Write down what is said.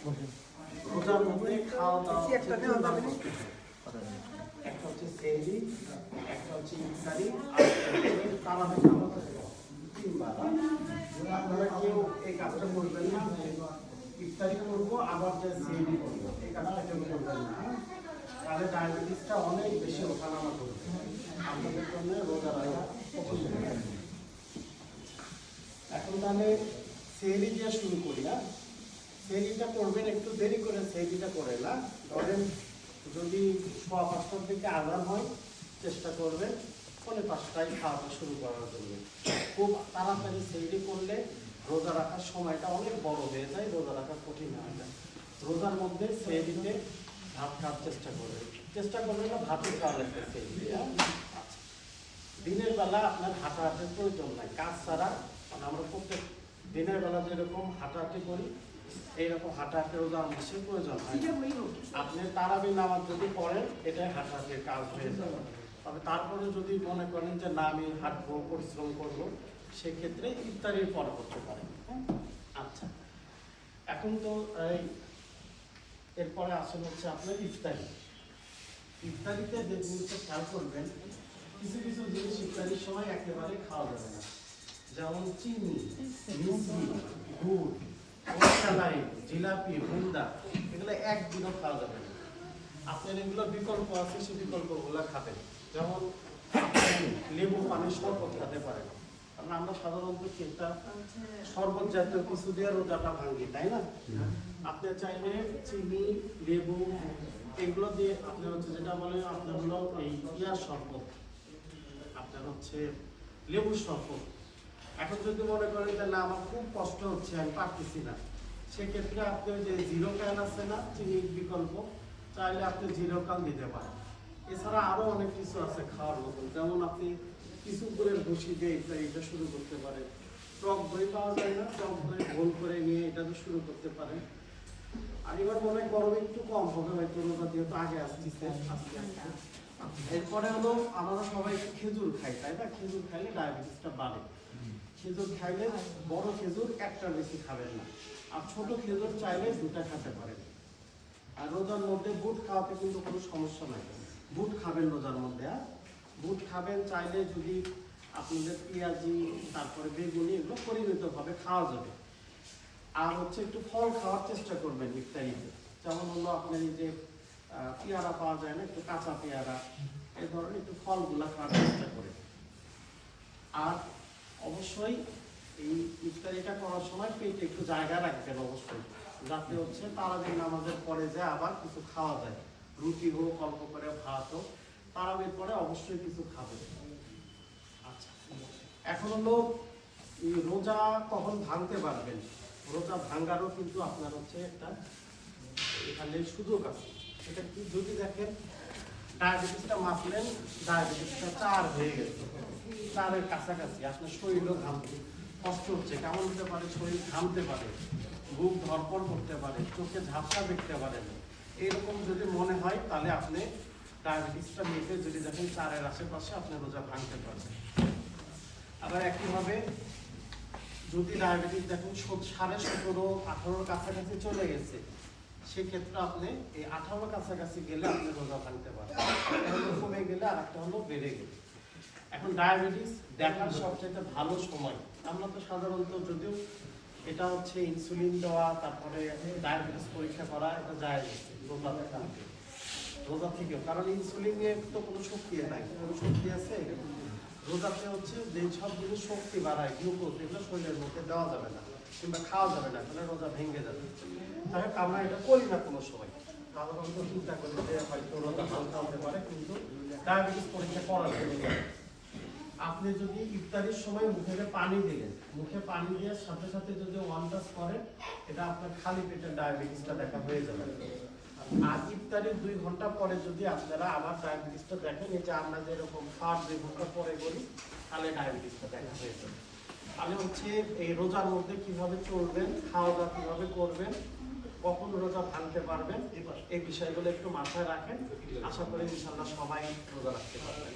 রোজার মধ্যে খাওয়া দাওয়া একটা হচ্ছে সেহরি, একটা হচ্ছে ইফতারি, আর তারাবি নামাজ। তিনবার আপনারা কেউ এই কাজটা করবেন না, ইফতারি করবো আবার যে সেহরি করবো, এই কাজটা কেউ করবেন না। তাহলে ডায়াবেটিসটা অনেক বেশি ওঠানামা করবে, আপনাদের জন্য রোজা রাখা কঠিন হয়ে যাবে। এখন তাহলে সেহরি দিয়ে শুরু করি। না, সেহরিটা করবেন একটু দেরি করে, সেহরিটা করে না। ধরেন যদি 5:15 থেকে আজান হয়, চেষ্টা করবেন 5:45টায় খাওয়াটা শুরু করার জন্য। খুব তাড়াতাড়ি সেহরি করলে রোজা রাখার সময়টা অনেক বড় হয়ে যায়, রোজা রাখা কঠিন হয়ে যায়। রোজার মধ্যে সেহরিতে ভাত খাওয়ার চেষ্টা করবেন না, ভাতের খাওয়া লাগবে সেহরি। দিনের বেলা আপনার হাঁটাহাঁটির প্রয়োজন নাই, কাজ ছাড়া। আমরা প্রত্যেক দিনের বেলা যেরকম হাঁটাহাঁটি করি, এইরকম হাঁটাহাঁটি রোজার মাসে প্রয়োজন হয়। আপনি তারাবি নামাজ যদি পড়েন, এটাই হাঁটাহাঁটির কাজ হয়ে যাবে। তবে তারপরে যদি মনে করেন যে না, আমি হাঁটবো, পরিশ্রম করবো, সেক্ষেত্রে ইফতারির পর করতে পারেন। আচ্ছা, এখন তো এরপরে আসলে হচ্ছে আপনার ইফতারি। ইফতারিতে যে জিনিসটা খেয়াল করবেন, কিছু কিছু জিনিস ইফতারির সময় একেবারে খাওয়া যাবে না, যেমন চিনি, মিষ্টি, গুড়, রসমালাই, জিলাপি, বুন্দা, এগুলো একদিনও খাওয়া যাবে না। আপনার এগুলো বিকল্প আছে, সেই বিকল্পগুলো খাবেন। যেমন লেবু পানি শরবত খেতে পারেন, কারণ আমরা সাধারণত একটা শরবত জাতীয় কিছু দিয়ে রোজাটা ভাঙি, তাই না? আপনি চাইলে চিনি, লেবু এগুলো দিয়ে আপনার হচ্ছে যেটা বলে আপনার হলো এই ইয়ার শরবত, আপনার হচ্ছে লেবুর শরবত। এখন যদি মনে করেন যে না, আমার খুব কষ্ট হচ্ছে, আমি পারতেছি না, সেক্ষেত্রে আপনি যে জিরো ক্যান আছে না, চিনির বিকল্প, চাইলে আপনি জিরো ক্যান দিতে পারেন। এছাড়া আরো অনেক কিছু আছে খাওয়ার মতন, যেমন আপনি কিছু গুড়ের ভুসি দিয়ে এটা শুরু করতে পারেন। টক দই পাওয়া যায় না, টক দই ঘোল করে নিয়ে এটা তো শুরু করতে পারেন। আর এবার মনে হয় গরম একটু কম হবে, হয়তো রোজা দিয়ে তো আগে আসতেছে আস্তে আস্তে। এরপরে হলো আমরা সবাই খেজুর খাই, তাই না? খেজুর খাইলে ডায়াবেটিসটা বাড়ে। খেজুর খাইলে বড় খেজুর একটা বেশি খাবেন না, আর ছোট খেজুর চাইলে 2টা খেতে পারেন। আর রোজার মধ্যে বুট খাওয়াতে কিন্তু কোনো সমস্যা নাই, বুট খাবেন রোজার মধ্যে। বুট খাবেন চাইলে, যদি আপনাদের পেঁয়াজি, তারপরে বেগুনি, এগুলো পরিমিতভাবে খাওয়া যাবে। আর হচ্ছে একটু ফল খাওয়ার চেষ্টা করবেন ইফতারিতে, যেমন হলো আপনার এই যে পেয়ারা পাওয়া যায় না, একটু কাঁচা পেয়ারা, এই ধরনের একটু ফলগুলা খাওয়ার চেষ্টা করে। আর অবশ্যই এই ইফতারিটা করার সময় পেটে একটু জায়গা রাখবেন অবশ্যই, যাতে হচ্ছে তারাবির নামাজের পরে যে আবার কিছু খাওয়া যায়, রুটি হোক, অল্প করে ভাত হোক, তারাবির পরে অবশ্যই কিছু খাবে। আচ্ছা, এখন হলো রোজা কখন ভাঙতে পারবেন, রোজা ভাঙারও কিন্তু আপনার হচ্ছে একটা এখানে সুযোগ আছে। সেটা কি, যদি দেখেন ডায়াবেটিসটা মাপলেন, ডায়াবেটিসটা 4 হয়ে গেছে, 4-এর কাছাকাছি, আপনার শরীরও ঘামতে কষ্ট হচ্ছে, কেমন হতে পারে, শরীর ঘামতে পারে, বুক ধরপড় করতে পারে, চোখে ঝাপসা দেখতে পারেন, এরকম যদি মনে হয়, তাহলে আপনি ডায়াবেটিসটা মেপে যদি দেখেন 4-এর আশেপাশে, আপনি রোজা ভাঙতে পারবেন। আবার একইভাবে যদি ডায়াবেটিস দেখেন 17.5-18-র কাছাকাছি চলে গেছে, সেক্ষেত্রে আপনি এই 18-র কাছাকাছি গেলে আপনি রোজা ভাঙতে পারবেন। একটা হলো কমে গেলে, আর একটা হলো বেড়ে গেলে। এখন ডায়াবেটিস দেখার সবচেয়ে ভালো সময়, আমরা তো সাধারণত, যদিও এটা হচ্ছে ইনসুলিন দেওয়া, তারপরে ডায়াবেটিস পরীক্ষা করা, এটা যায় রোজা থেকেও, কারণ ইনসুলিনে তো কোনো শক্তি নাই, কোনো শক্তি আছে রোজাতে হচ্ছে যে সবগুলো শক্তি বাড়ায়, গ্লুকোজ, এগুলো শরীরের মধ্যে দেওয়া যাবে না, কিংবা খাওয়া যাবে না, তাহলে রোজা ভেঙে যাবে। তাই হোক, আমরা এটা করি না কোনো সময়, সাধারণত চিন্তা করি যে হয়তো রোজা হালকা হতে পারে, কিন্তু ডায়াবেটিস পরীক্ষা করা যাবে। আপনি যদি ইফতারির সময় মুখে পানি দিলেন, মুখে পানি দেওয়ার সাথে সাথে যদি 1 টাচ করেন, এটা আপনার খালি পেটের ডায়াবেটিসটা দেখা হয়ে যাবে। আর ইফতারির 2 ঘন্টা পরে যদি আপনারা আবার ডায়াবেটিসটা দেখেন, এই যে আমরা যেরকম খাওয়ার 2 ঘন্টা পরে করি, তাহলে ডায়াবেটিসটা দেখা হয়ে যাবে। তাহলে হচ্ছে এই রোজার মধ্যে কিভাবে চলবেন, খাওয়া দাওয়া কিভাবে করবেন, কখন রোজা ভাঙতে পারবেন, এই বিষয়গুলো একটু মাথায় রাখেন। আশা করি ইনশাআল্লাহ সবাই রোজা রাখতে পারবেন।